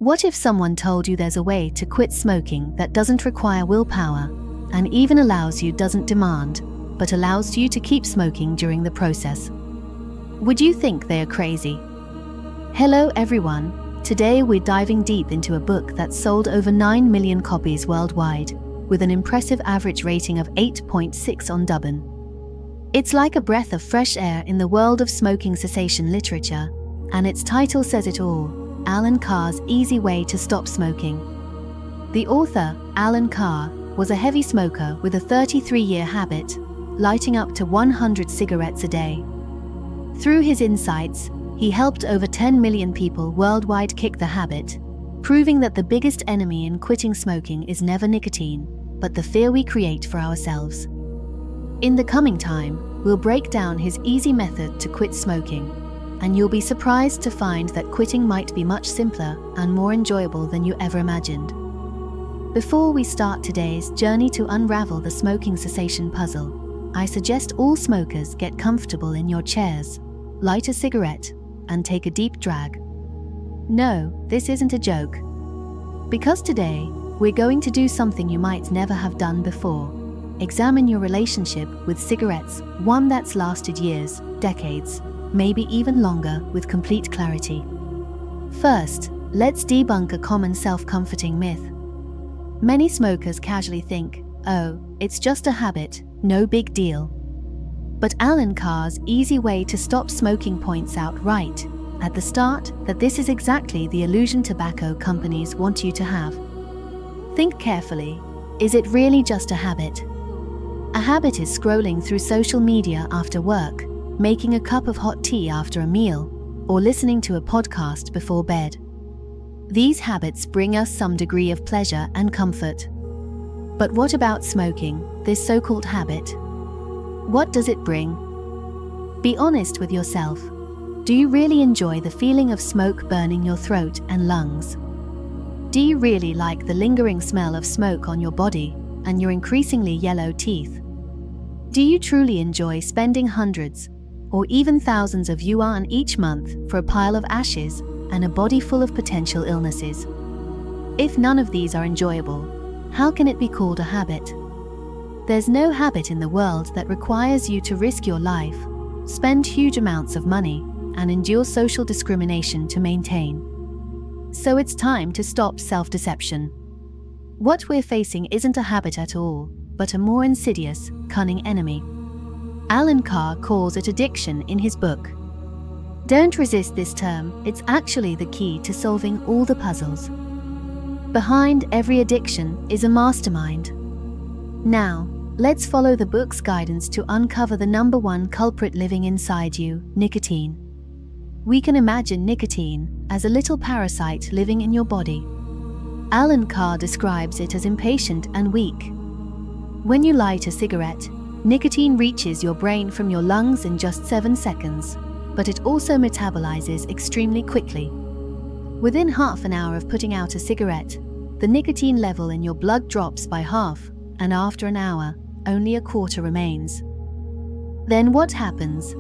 What if someone told you there's a way to quit smoking that doesn't require willpower, and even doesn't demand, but allows you to keep smoking during the process? Would you think they are crazy? Hello everyone, today we're diving deep into a book that sold over 9 million copies worldwide, with an impressive average rating of 8.6 on Dubbin. It's like a breath of fresh air in the world of smoking cessation literature, and its title says it all: Alan Carr's Easy Way to Stop Smoking. The author, Alan Carr, was a heavy smoker with a 33-year habit, lighting up to 100 cigarettes a day. Through his insights, he helped over 10 million people worldwide kick the habit, proving that the biggest enemy in quitting smoking is never nicotine, but the fear we create for ourselves. In the coming time, we'll break down his easy method to quit smoking, and you'll be surprised to find that quitting might be much simpler and more enjoyable than you ever imagined. Before we start today's journey to unravel the smoking cessation puzzle, I suggest all smokers get comfortable in your chairs, light a cigarette, and take a deep drag. No, this isn't a joke. Because today, we're going to do something you might never have done before. Examine your relationship with cigarettes, one that's lasted years, decades, maybe even longer, with complete clarity. First, let's debunk a common self-comforting myth. Many smokers casually think, oh, it's just a habit, no big deal. But Alan Carr's Easy Way to Stop Smoking points out right at the start that this is exactly the illusion tobacco companies want you to have. Think carefully. Is it really just a habit? A habit is scrolling through social media after work, making a cup of hot tea after a meal, or listening to a podcast before bed. These habits bring us some degree of pleasure and comfort. But what about smoking, this so-called habit? What does it bring? Be honest with yourself. Do you really enjoy the feeling of smoke burning your throat and lungs? Do you really like the lingering smell of smoke on your body and your increasingly yellow teeth? Do you truly enjoy spending hundreds or even thousands of yuan each month for a pile of ashes and a body full of potential illnesses? If none of these are enjoyable, how can it be called a habit? There's no habit in the world that requires you to risk your life, spend huge amounts of money, and endure social discrimination to maintain. So it's time to stop self-deception. What we're facing isn't a habit at all, but a more insidious, cunning enemy. Alan Carr calls it addiction in his book. Don't resist this term, it's actually the key to solving all the puzzles. Behind every addiction is a mastermind. Now, let's follow the book's guidance to uncover the number one culprit living inside you: nicotine. We can imagine nicotine as a little parasite living in your body. Alan Carr describes it as impatient and weak. When you light a cigarette, nicotine reaches your brain from your lungs in just 7 seconds, but it also metabolizes extremely quickly. Within half an hour of putting out a cigarette, the nicotine level in your blood drops by half, and after an hour, only a quarter remains. Then what happens?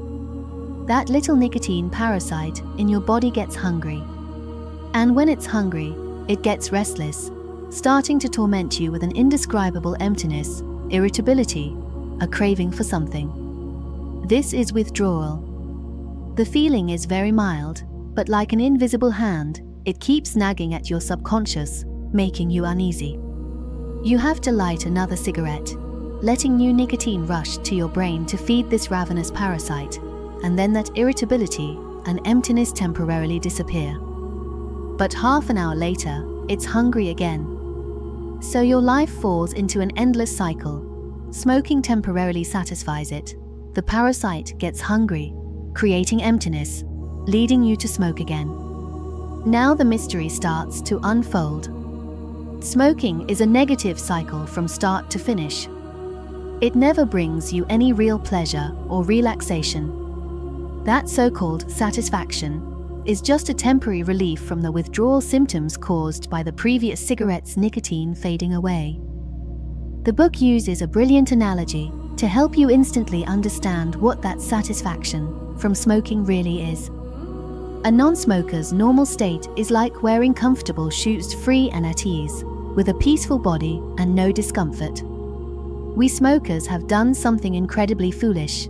That little nicotine parasite in your body gets hungry. And when it's hungry, it gets restless, starting to torment you with an indescribable emptiness, irritability, a craving for something. This is withdrawal. The feeling is very mild, but like an invisible hand, it keeps nagging at your subconscious, making you uneasy. You have to light another cigarette, letting new nicotine rush to your brain to feed this ravenous parasite, and then that irritability and emptiness temporarily disappear. But half an hour later, it's hungry again. So your life falls into an endless cycle. Smoking temporarily satisfies it. The parasite gets hungry, creating emptiness, leading you to smoke again. Now the mystery starts to unfold. Smoking is a negative cycle from start to finish. It never brings you any real pleasure or relaxation. That so-called satisfaction is just a temporary relief from the withdrawal symptoms caused by the previous cigarette's nicotine fading away. The book uses a brilliant analogy to help you instantly understand what that satisfaction from smoking really is. A non-smoker's normal state is like wearing comfortable shoes, free and at ease, with a peaceful body and no discomfort. We smokers have done something incredibly foolish.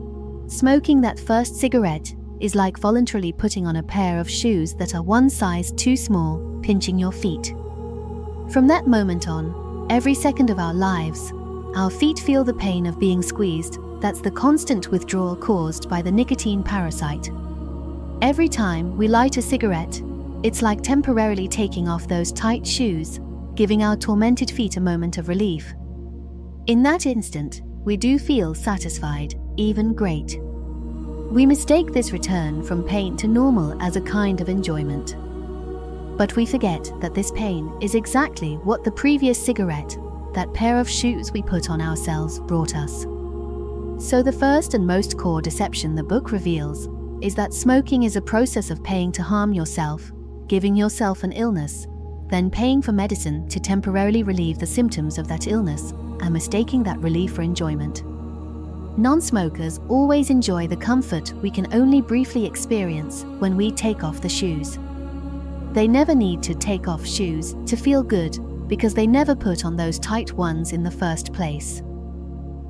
Smoking that first cigarette is like voluntarily putting on a pair of shoes that are one size too small, pinching your feet. From that moment on, every second of our lives, our feet feel the pain of being squeezed. That's the constant withdrawal caused by the nicotine parasite. Every time we light a cigarette, it's like temporarily taking off those tight shoes, giving our tormented feet a moment of relief. In that instant, we do feel satisfied, even great. We mistake this return from pain to normal as a kind of enjoyment. But we forget that this pain is exactly what the previous cigarette, that pair of shoes we put on ourselves, brought us. So the first and most core deception the book reveals is that smoking is a process of paying to harm yourself, giving yourself an illness, then paying for medicine to temporarily relieve the symptoms of that illness, and mistaking that relief for enjoyment. Non-smokers always enjoy the comfort we can only briefly experience when we take off the shoes. They never need to take off shoes to feel good because they never put on those tight ones in the first place.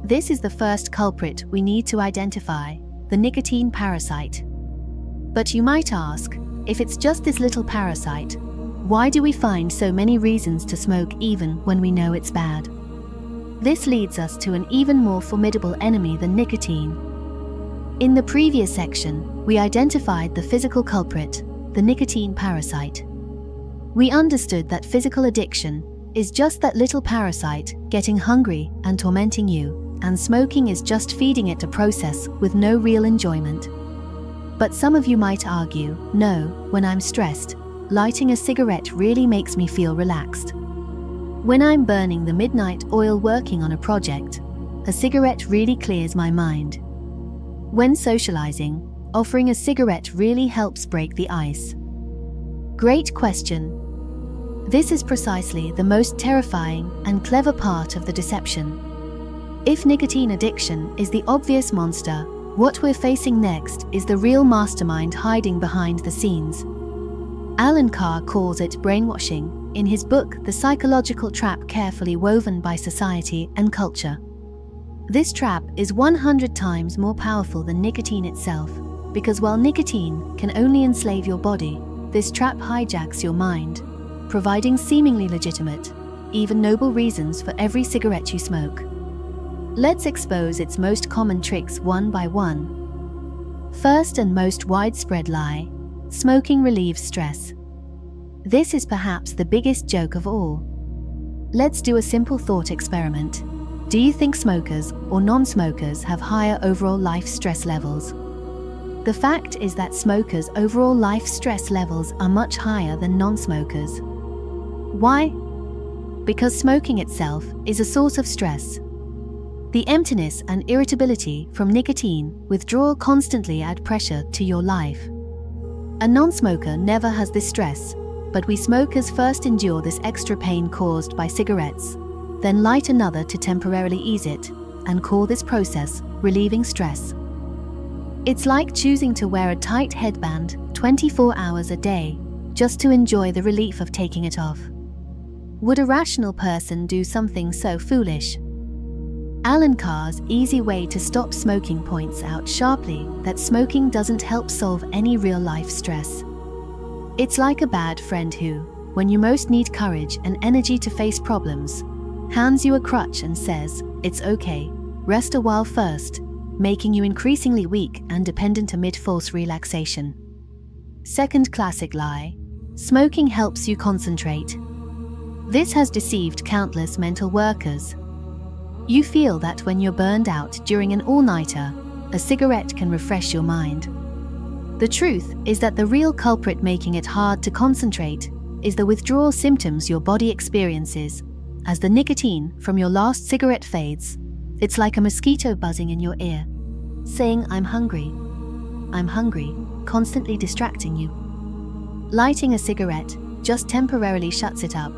This is the first culprit we need to identify, the nicotine parasite. But you might ask, if it's just this little parasite, why do we find so many reasons to smoke even when we know it's bad? This leads us to an even more formidable enemy than nicotine. In the previous section, we identified the physical culprit, the nicotine parasite. We understood that physical addiction is just that little parasite getting hungry and tormenting you, and smoking is just feeding it a process with no real enjoyment. But some of you might argue, no, when I'm stressed, lighting a cigarette really makes me feel relaxed. When I'm burning the midnight oil working on a project, a cigarette really clears my mind. When socializing, offering a cigarette really helps break the ice. Great question. This is precisely the most terrifying and clever part of the deception. If nicotine addiction is the obvious monster, what we're facing next is the real mastermind hiding behind the scenes. Alan Carr calls it brainwashing in his book The Psychological Trap Carefully Woven by Society and Culture. This trap is 100 times more powerful than nicotine itself, because while nicotine can only enslave your body, this trap hijacks your mind, providing seemingly legitimate, even noble reasons for every cigarette you smoke. Let's expose its most common tricks one by one. First and most widespread lie: smoking relieves stress. This is perhaps the biggest joke of all. Let's do a simple thought experiment. Do you think smokers or non-smokers have higher overall life stress levels? The fact is that smokers' overall life stress levels are much higher than non-smokers. Why? Because smoking itself is a source of stress. The emptiness and irritability from nicotine withdrawal constantly add pressure to your life. A non-smoker never has this stress, but we smokers first endure this extra pain caused by cigarettes, then light another to temporarily ease it, and call this process relieving stress. It's like choosing to wear a tight headband 24 hours a day just to enjoy the relief of taking it off. Would a rational person do something so foolish? Alan Carr's easy way to stop smoking points out sharply that smoking doesn't help solve any real-life stress. It's like a bad friend who, when you most need courage and energy to face problems, hands you a crutch and says, "It's okay, rest a while first," making you increasingly weak and dependent amid false relaxation. Second classic lie: smoking helps you concentrate. This has deceived countless mental workers. You feel that when you're burned out during an all-nighter, a cigarette can refresh your mind. The truth is that the real culprit making it hard to concentrate is the withdrawal symptoms your body experiences. As the nicotine from your last cigarette fades, it's like a mosquito buzzing in your ear, saying, I'm hungry, constantly distracting you. Lighting a cigarette just temporarily shuts it up,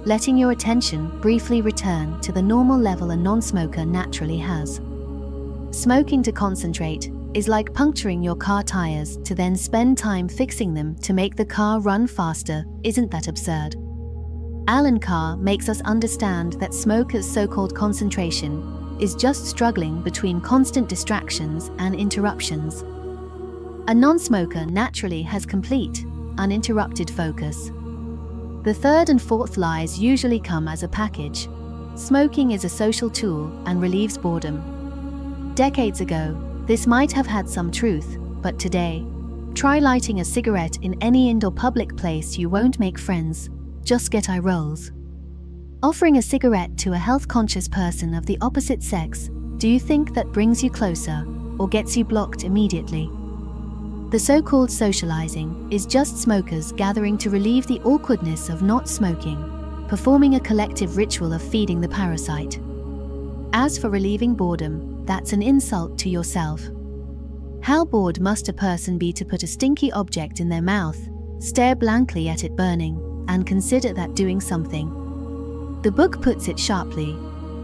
letting your attention briefly return to the normal level a non-smoker naturally has. Smoking to concentrate is like puncturing your car tires to then spend time fixing them to make the car run faster. Isn't that absurd? Alan Carr makes us understand that smokers' so-called concentration is just struggling between constant distractions and interruptions. A non-smoker naturally has complete, uninterrupted focus. The third and fourth lies usually come as a package. Smoking is a social tool and relieves boredom. Decades ago, this might have had some truth, but today, try lighting a cigarette in any indoor public place. You won't make friends, just get eye rolls. Offering a cigarette to a health-conscious person of the opposite sex, do you think that brings you closer or gets you blocked immediately? The so-called socializing is just smokers gathering to relieve the awkwardness of not smoking, performing a collective ritual of feeding the parasite. As for relieving boredom, that's an insult to yourself. How bored must a person be to put a stinky object in their mouth, stare blankly at it burning, and consider that doing something? The book puts it sharply.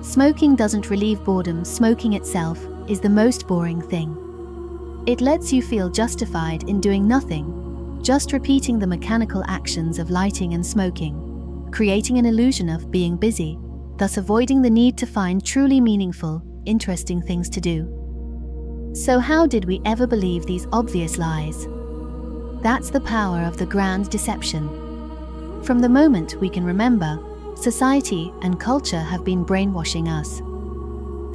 Smoking doesn't relieve boredom. Smoking itself is the most boring thing. It lets you feel justified in doing nothing, just repeating the mechanical actions of lighting and smoking, creating an illusion of being busy, thus avoiding the need to find truly meaningful, interesting things to do. So how did we ever believe these obvious lies? That's the power of the grand deception. From the moment we can remember, society and culture have been brainwashing us.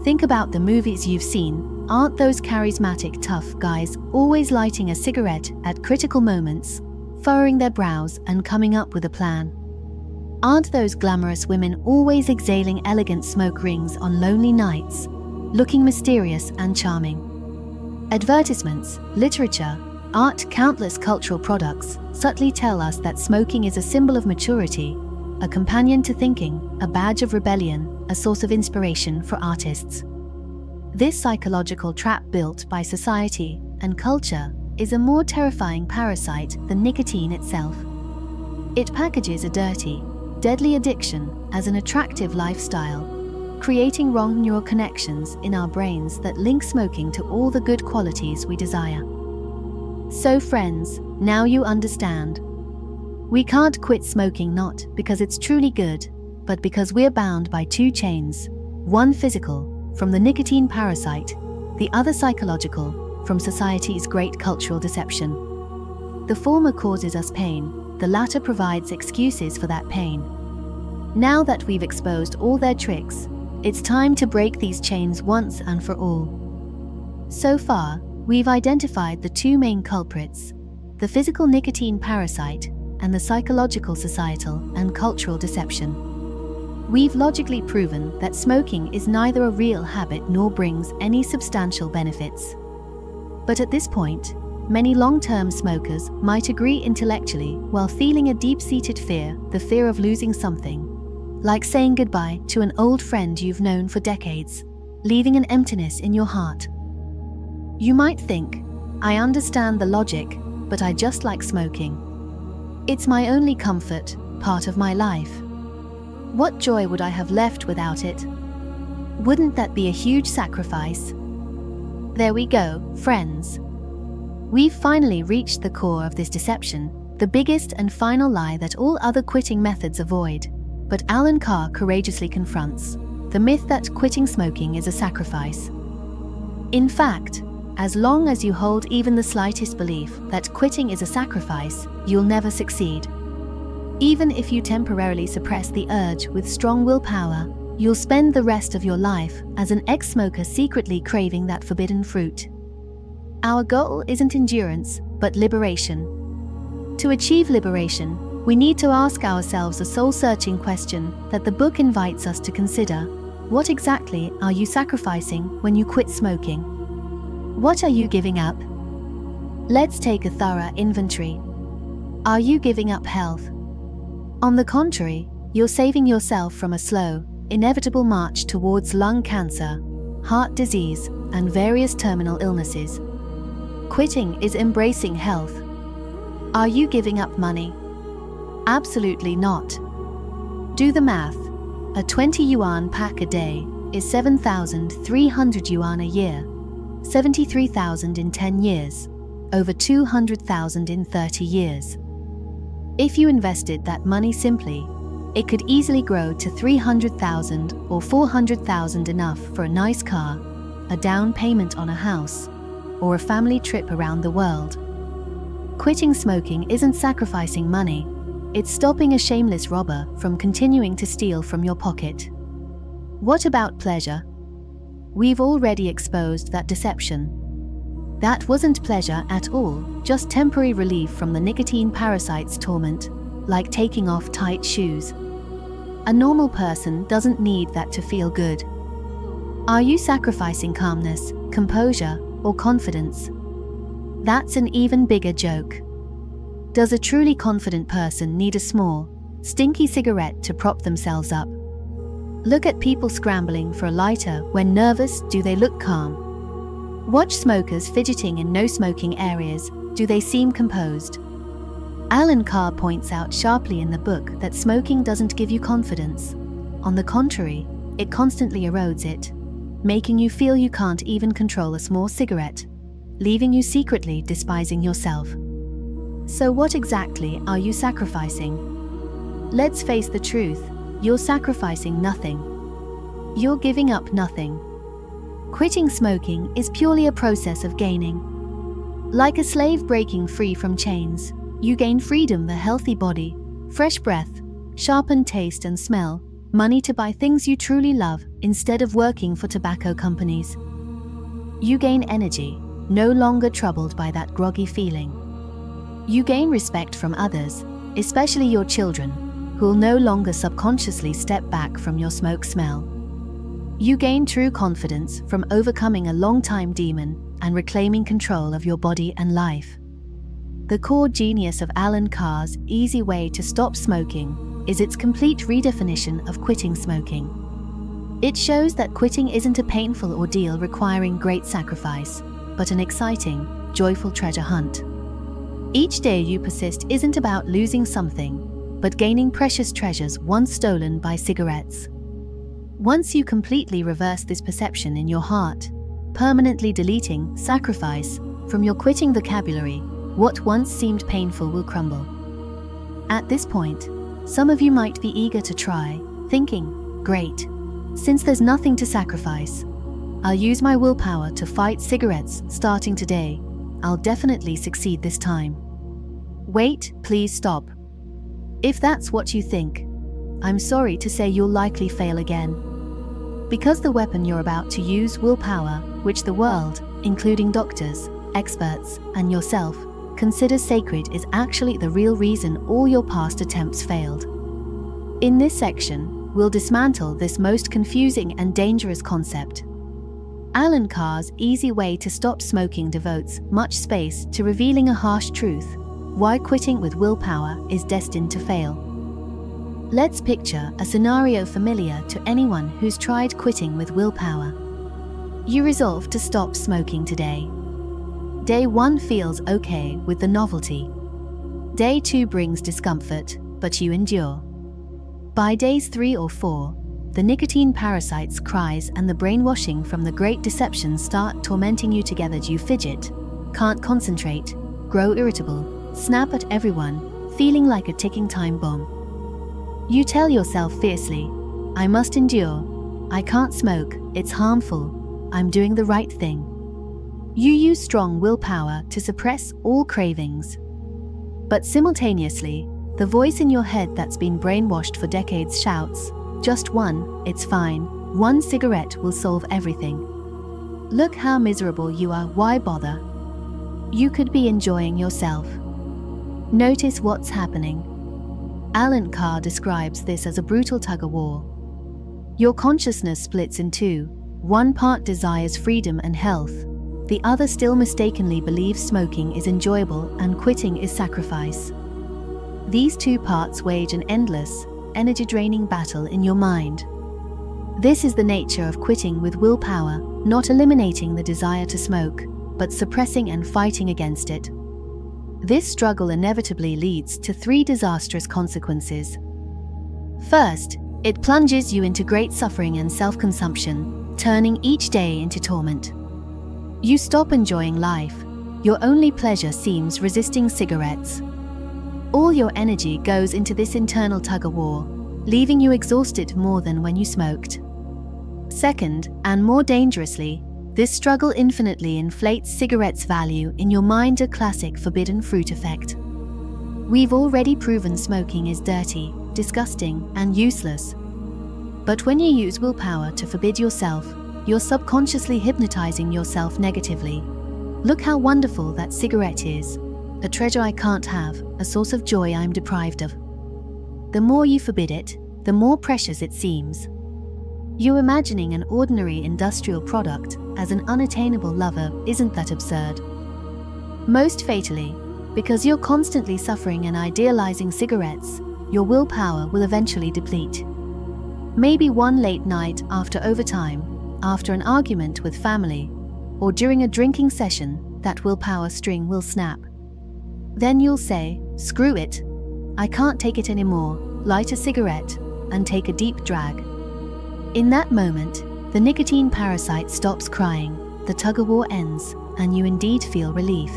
Think about the movies you've seen. Aren't those charismatic tough guys always lighting a cigarette at critical moments, furrowing their brows and coming up with a plan? Aren't those glamorous women always exhaling elegant smoke rings on lonely nights, looking mysterious and charming? Advertisements, literature, art, countless cultural products subtly tell us that smoking is a symbol of maturity, a companion to thinking, a badge of rebellion, a source of inspiration for artists. This psychological trap built by society and culture is a more terrifying parasite than nicotine itself. It packages a dirty, deadly addiction as an attractive lifestyle, creating wrong neural connections in our brains that link smoking to all the good qualities we desire. So friends, now you understand. We can't quit smoking not because it's truly good, but because we're bound by two chains, one physical, from the nicotine parasite, the other psychological, from society's great cultural deception. The former causes us pain, the latter provides excuses for that pain. Now that we've exposed all their tricks, it's time to break these chains once and for all. So far, we've identified the two main culprits, the physical nicotine parasite and the psychological societal and cultural deception. We've logically proven that smoking is neither a real habit nor brings any substantial benefits. But at this point, many long-term smokers might agree intellectually while feeling a deep-seated fear, the fear of losing something, like saying goodbye to an old friend you've known for decades, leaving an emptiness in your heart. You might think, I understand the logic, but I just like smoking. It's my only comfort, part of my life. What joy would I have left without it? Wouldn't that be a huge sacrifice? There we go, friends. We've finally reached the core of this deception, the biggest and final lie that all other quitting methods avoid. But Alan Carr courageously confronts the myth that quitting smoking is a sacrifice. In fact, as long as you hold even the slightest belief that quitting is a sacrifice, you'll never succeed. Even if you temporarily suppress the urge with strong willpower, you'll spend the rest of your life as an ex-smoker secretly craving that forbidden fruit. Our goal isn't endurance, but liberation. To achieve liberation, we need to ask ourselves a soul-searching question that the book invites us to consider. What exactly are you sacrificing when you quit smoking? What are you giving up? Let's take a thorough inventory. Are you giving up health? On the contrary, you're saving yourself from a slow, inevitable march towards lung cancer, heart disease, and various terminal illnesses. Quitting is embracing health. Are you giving up money? Absolutely not. Do the math. A 20 yuan pack a day is 7,300 yuan a year. 73,000 in 10 years, over 200,000 in 30 years. If you invested that money simply, it could easily grow to 300,000 or 400,000, enough for a nice car, a down payment on a house, or a family trip around the world. Quitting smoking isn't sacrificing money, it's stopping a shameless robber from continuing to steal from your pocket. What about pleasure? We've already exposed that deception. That wasn't pleasure at all, just temporary relief from the nicotine parasite's torment, like taking off tight shoes. A normal person doesn't need that to feel good. Are you sacrificing calmness, composure, or confidence? That's an even bigger joke. Does a truly confident person need a small, stinky cigarette to prop themselves up? Look at people scrambling for a lighter when nervous. Do they look calm? Watch smokers fidgeting in no-smoking areas. Do they seem composed? Alan Carr points out sharply in the book that smoking doesn't give you confidence. On the contrary, it constantly erodes it, making you feel you can't even control a small cigarette, leaving you secretly despising yourself. So what exactly are you sacrificing? Let's face the truth, you're sacrificing nothing. You're giving up nothing. Quitting smoking is purely a process of gaining. Like a slave breaking free from chains, you gain freedom, the healthy body, fresh breath, sharpened taste and smell, money to buy things you truly love instead of working for tobacco companies. You gain energy, no longer troubled by that groggy feeling. You gain respect from others, especially your children, who'll no longer subconsciously step back from your smoke smell. You gain true confidence from overcoming a long-time demon and reclaiming control of your body and life. The core genius of Alan Carr's easy way to stop smoking is its complete redefinition of quitting smoking. It shows that quitting isn't a painful ordeal requiring great sacrifice, but an exciting, joyful treasure hunt. Each day you persist isn't about losing something, but gaining precious treasures once stolen by cigarettes. Once you completely reverse this perception in your heart, permanently deleting sacrifice from your quitting vocabulary, what once seemed painful will crumble. At this point, some of you might be eager to try, thinking, great, since there's nothing to sacrifice, I'll use my willpower to fight cigarettes starting today. I'll definitely succeed this time. Wait, please stop. If that's what you think, I'm sorry to say you'll likely fail again. Because the weapon you're about to use, willpower, which the world, including doctors, experts, and yourself, considers sacred, is actually the real reason all your past attempts failed. In this section, we'll dismantle this most confusing and dangerous concept. Alan Carr's easy way to stop smoking devotes much space to revealing a harsh truth: why quitting with willpower is destined to fail. Let's picture a scenario familiar to anyone who's tried quitting with willpower. You resolve to stop smoking today. Day 1 feels okay with the novelty. Day 2 brings discomfort, but you endure. By days 3 or 4, the nicotine parasite's cries and the brainwashing from the great deception start tormenting you together. You fidget, can't concentrate, grow irritable, snap at everyone, feeling like a ticking time bomb. You tell yourself fiercely, I must endure, I can't smoke, it's harmful, I'm doing the right thing. You use strong willpower to suppress all cravings. But simultaneously, the voice in your head that's been brainwashed for decades shouts, just one, it's fine, one cigarette will solve everything. Look how miserable you are, why bother? You could be enjoying yourself. Notice what's happening. Alan Carr describes this as a brutal tug-of-war. Your consciousness splits in two. One part desires freedom and health. The other still mistakenly believes smoking is enjoyable and quitting is sacrifice. These two parts wage an endless, energy-draining battle in your mind. This is the nature of quitting with willpower, not eliminating the desire to smoke, but suppressing and fighting against it. This struggle inevitably leads to 3 disastrous consequences. First, it plunges you into great suffering and self-consumption, turning each day into torment. You stop enjoying life. Your only pleasure seems resisting cigarettes. All your energy goes into this internal tug-of-war, leaving you exhausted more than when you smoked. Second, and more dangerously, this struggle infinitely inflates cigarettes' value in your mind, a classic forbidden fruit effect. We've already proven smoking is dirty, disgusting, and useless. But when you use willpower to forbid yourself, you're subconsciously hypnotizing yourself negatively. Look how wonderful that cigarette is, a treasure I can't have, a source of joy I'm deprived of. The more you forbid it, the more precious it seems. You imagining an ordinary industrial product as an unattainable lover, isn't that absurd? Most fatally, because you're constantly suffering and idealizing cigarettes, your willpower will eventually deplete. Maybe one late night after overtime, after an argument with family, or during a drinking session, that willpower string will snap. Then you'll say, "Screw it, I can't take it anymore," light a cigarette, and take a deep drag. In that moment, the nicotine parasite stops crying, the tug-of-war ends, and you indeed feel relief.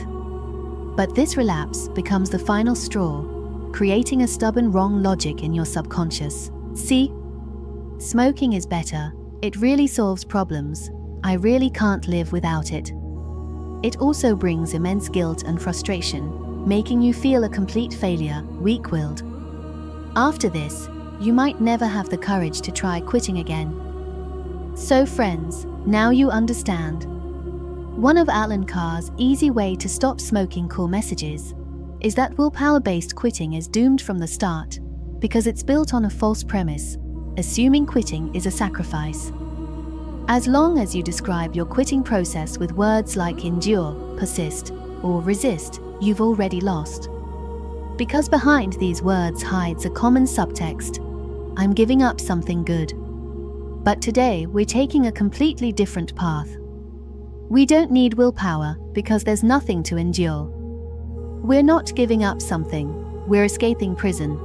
But this relapse becomes the final straw, creating a stubborn wrong logic in your subconscious. See? Smoking is better. It really solves problems. I really can't live without it. It also brings immense guilt and frustration, making you feel a complete failure, weak-willed. After this, you might never have the courage to try quitting again. So friends, now you understand. One of Alan Carr's easy way to stop smoking core messages is that willpower-based quitting is doomed from the start because it's built on a false premise, assuming quitting is a sacrifice. As long as you describe your quitting process with words like endure, persist, or resist, you've already lost. Because behind these words hides a common subtext: I'm giving up something good. But today we're taking a completely different path. We don't need willpower because there's nothing to endure. We're not giving up something, we're escaping prison.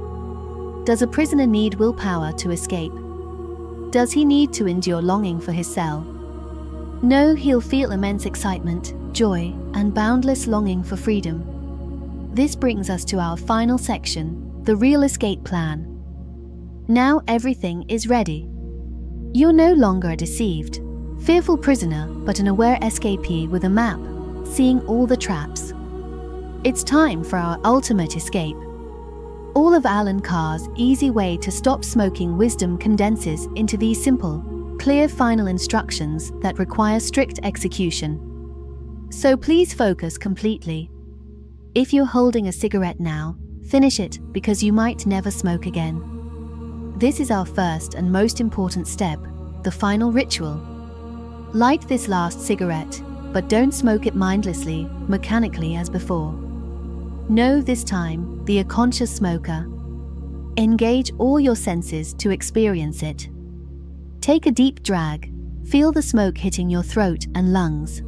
Does a prisoner need willpower to escape? Does he need to endure longing for his cell? No, he'll feel immense excitement, joy, and boundless longing for freedom. This brings us to our final section, the real escape plan. Now everything is ready. You're no longer a deceived, fearful prisoner, but an aware escapee with a map, seeing all the traps. It's time for our ultimate escape. All of Alan Carr's easy way to stop smoking wisdom condenses into these simple, clear final instructions that require strict execution. So please focus completely. If you're holding a cigarette now, finish it because you might never smoke again. This is our first and most important step, the final ritual. Light this last cigarette, but don't smoke it mindlessly, mechanically as before. No, this time, be a conscious smoker. Engage all your senses to experience it. Take a deep drag. Feel the smoke hitting your throat and lungs.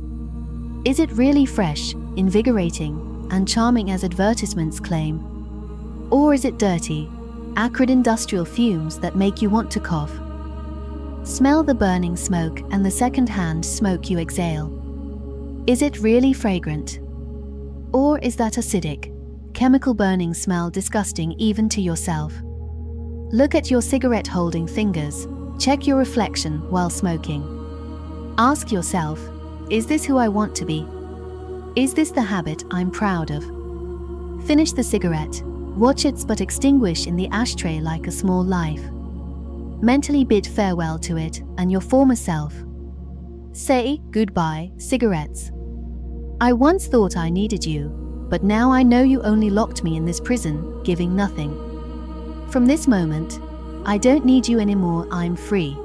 Is it really fresh, invigorating, and charming as advertisements claim? Or is it dirty, acrid industrial fumes that make you want to cough? Smell the burning smoke and the second-hand smoke you exhale. Is it really fragrant? Or is that acidic, chemical burning smell disgusting even to yourself? Look at your cigarette-holding fingers. Check your reflection while smoking. Ask yourself, is this who I want to be? Is this the habit I'm proud of? Finish the cigarette. Watch it but extinguish in the ashtray like a small life. Mentally bid farewell to it and your former self. Say goodbye, cigarettes. I once thought I needed you, but now I know you only locked me in this prison, giving nothing. From this moment, I don't need you anymore, I'm free.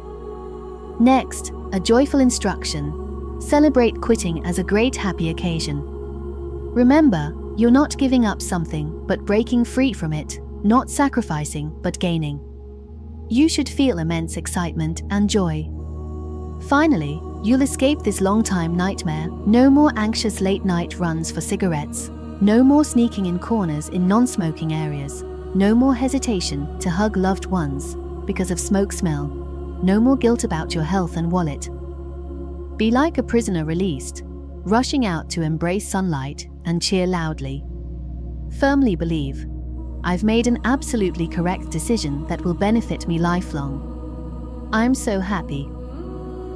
Next, a joyful instruction. Celebrate quitting as a great happy occasion. Remember, you're not giving up something, but breaking free from it, not sacrificing, but gaining. You should feel immense excitement and joy. Finally, you'll escape this long-time nightmare. No more anxious late-night runs for cigarettes. No more sneaking in corners in non-smoking areas. No more hesitation to hug loved ones because of smoke smell. No more guilt about your health and wallet. Be like a prisoner released. rushing out to embrace sunlight and cheer loudly. Firmly believe, I've made an absolutely correct decision that will benefit me lifelong. I'm so happy.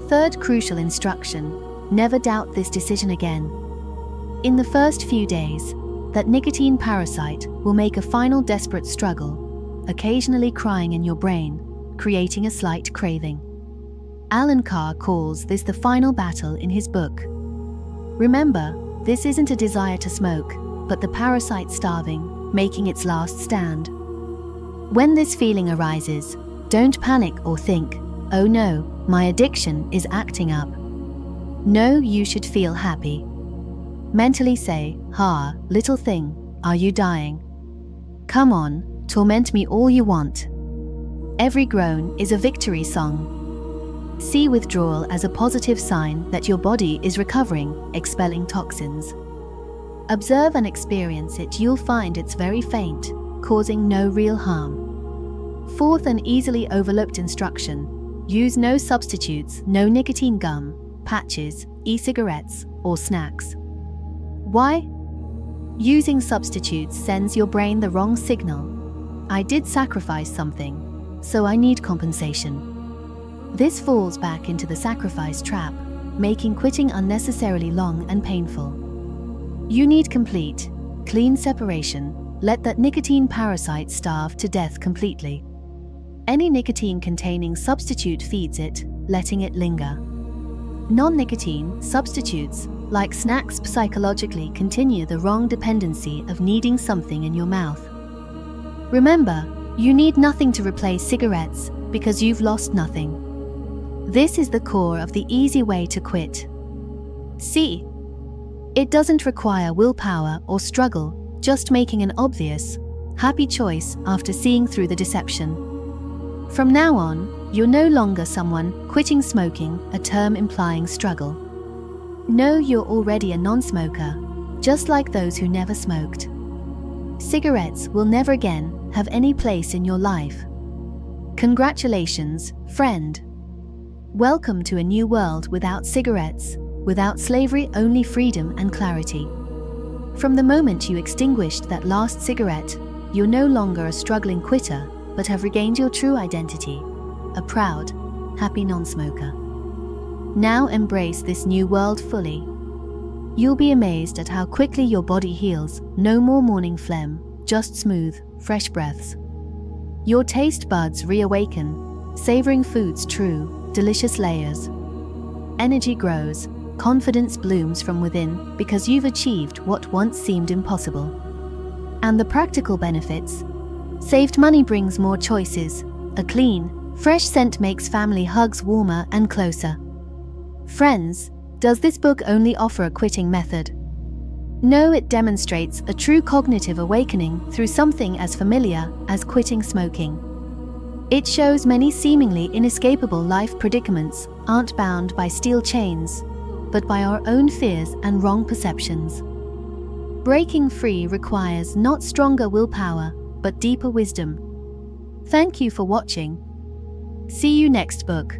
Third crucial instruction, never doubt this decision again. In the first few days, that nicotine parasite will make a final desperate struggle, occasionally crying in your brain, creating a slight craving. Alan Carr calls this the final battle in his book. Remember, this isn't a desire to smoke, but the parasite starving, making its last stand. When this feeling arises, don't panic or think, oh no, my addiction is acting up. No, you should feel happy. Mentally say, ha, little thing, are you dying? Come on, torment me all you want. Every groan is a victory song. See withdrawal as a positive sign that your body is recovering, expelling toxins. Observe and experience it, you'll find it's very faint, causing no real harm. Fourth and easily overlooked instruction, use no substitutes, no nicotine gum, patches, e-cigarettes, or snacks. Why? Using substitutes sends your brain the wrong signal. I did sacrifice something, so I need compensation. This falls back into the sacrifice trap, making quitting unnecessarily long and painful. You need complete, clean separation. Let that nicotine parasite starve to death completely. Any nicotine-containing substitute feeds it, letting it linger. Non-nicotine substitutes, like snacks, psychologically continue the wrong dependency of needing something in your mouth. Remember, you need nothing to replace cigarettes because you've lost nothing. This is the core of the easy way to quit. See, it doesn't require willpower or struggle, just making an obvious, happy choice after seeing through the deception. From now on, you're no longer someone quitting smoking, a term implying struggle. No, you're already a non-smoker, just like those who never smoked. Cigarettes will never again have any place in your life. Congratulations, friend. Welcome to a new world without cigarettes, without slavery, only freedom and clarity. From the moment you extinguished that last cigarette, you're no longer a struggling quitter, but have regained your true identity, a proud, happy non-smoker. Now embrace this new world fully. You'll be amazed at how quickly your body heals. No more morning phlegm, just smooth, fresh breaths. Your taste buds reawaken, savoring food's true, delicious layers. Energy grows, confidence blooms from within because you've achieved what once seemed impossible. And the practical benefits? Saved money brings more choices. A clean, fresh scent makes family hugs warmer and closer. Friends, does this book only offer a quitting method? No, it demonstrates a true cognitive awakening through something as familiar as quitting smoking. It shows many seemingly inescapable life predicaments aren't bound by steel chains, but by our own fears and wrong perceptions. Breaking free requires not stronger willpower, but deeper wisdom. Thank you for watching. See you next book.